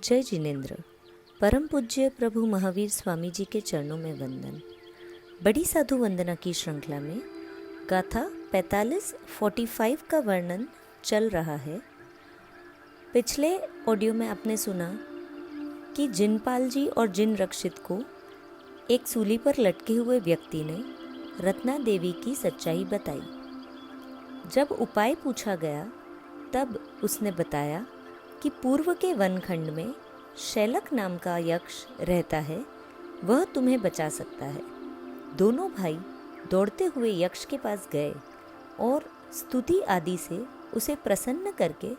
जय जिनेन्द्र। परम पूज्य प्रभु महावीर स्वामी जी के चरणों में वंदन। बड़ी साधु वंदना की श्रृंखला में गाथा 45-45 का वर्णन चल रहा है। पिछले ऑडियो में आपने सुना कि जिनपाल जी और जिन रक्षित को एक सूली पर लटके हुए व्यक्ति ने रत्ना देवी की सच्चाई बताई। जब उपाय पूछा गया तब उसने बताया कि पूर्व के वनखंड में शैलक नाम का यक्ष रहता है, वह तुम्हें बचा सकता है। दोनों भाई दौड़ते हुए यक्ष के पास गए और स्तुति आदि से उसे प्रसन्न करके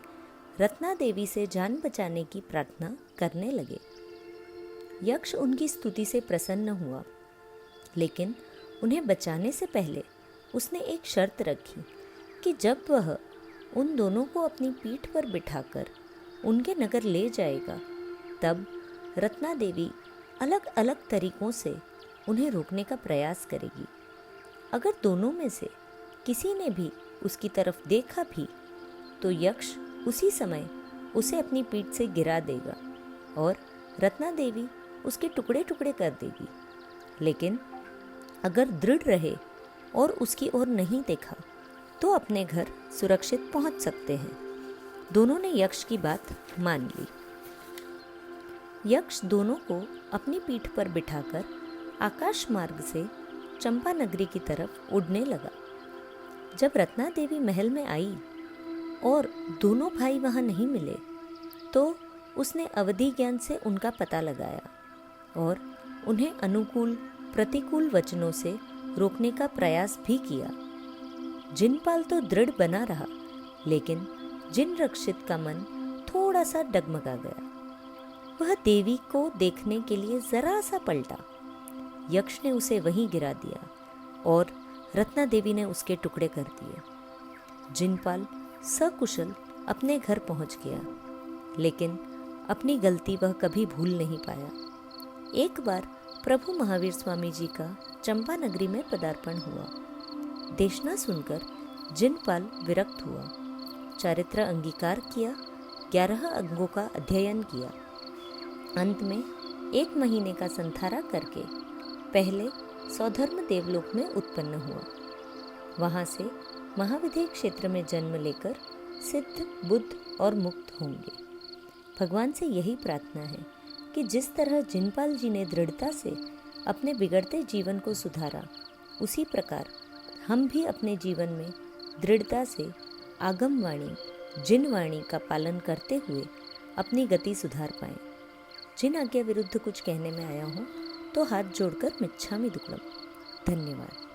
रत्ना देवी से जान बचाने की प्रार्थना करने लगे। यक्ष उनकी स्तुति से प्रसन्न हुआ, लेकिन उन्हें बचाने से पहले उसने एक शर्त रखी कि जब वह उन दोनों को अपनी पीठ पर बिठाकर उनके नगर ले जाएगा, तब रत्ना देवी अलग अलग तरीकों से उन्हें रोकने का प्रयास करेगी। अगर दोनों में से किसी ने भी उसकी तरफ देखा भी, तो यक्ष उसी समय उसे अपनी पीठ से गिरा देगा और रत्ना देवी उसके टुकड़े टुकड़े कर देगी। लेकिन अगर दृढ़ रहे और उसकी ओर नहीं देखा, तो अपने घर सुरक्षित पहुंच सकते हैं। दोनों ने यक्ष की बात मान ली। यक्ष दोनों को अपनी पीठ पर बिठाकर आकाश मार्ग से चंपा नगरी की तरफ उड़ने लगा। जब रत्ना देवी महल में आई और दोनों भाई वहां नहीं मिले, तो उसने अवधि ज्ञान से उनका पता लगाया और उन्हें अनुकूल प्रतिकूल वचनों से रोकने का प्रयास भी किया। जिनपाल तो दृढ़ बना रहा, लेकिन जिन रक्षित का मन थोड़ा सा डगमगा गया। वह देवी को देखने के लिए जरा सा पलटा। यक्ष ने उसे वहीं गिरा दिया और रत्ना देवी ने उसके टुकड़े कर दिए। जिनपाल सकुशल अपने घर पहुंच गया, लेकिन अपनी गलती वह कभी भूल नहीं पाया। एक बार प्रभु महावीर स्वामी जी का चंपा नगरी में पदार्पण हुआ। देशना सुनकर जिनपाल विरक्त हुआ। चारित्र अंगीकार किया, 11 अंगों का अध्ययन किया। अंत में 1 महीने का संथारा करके पहले सौधर्म देवलोक में उत्पन्न हुआ। वहाँ से महाविधेय क्षेत्र में जन्म लेकर सिद्ध, बुद्ध और मुक्त होंगे। भगवान से यही प्रार्थना है कि जिस तरह जिनपाल जी ने दृढ़ता से अपने बिगड़ते जीवन को सुधारा, उसी प्रकार हम भी अपने जीवन में दृढ़ता से आगम वाणी जिन वाणी का पालन करते हुए अपनी गति सुधार पाएं। जिन आज्ञा विरुद्ध कुछ कहने में आया हूँ तो हाथ जोड़कर मिच्छामि दुक्कडम। धन्यवाद।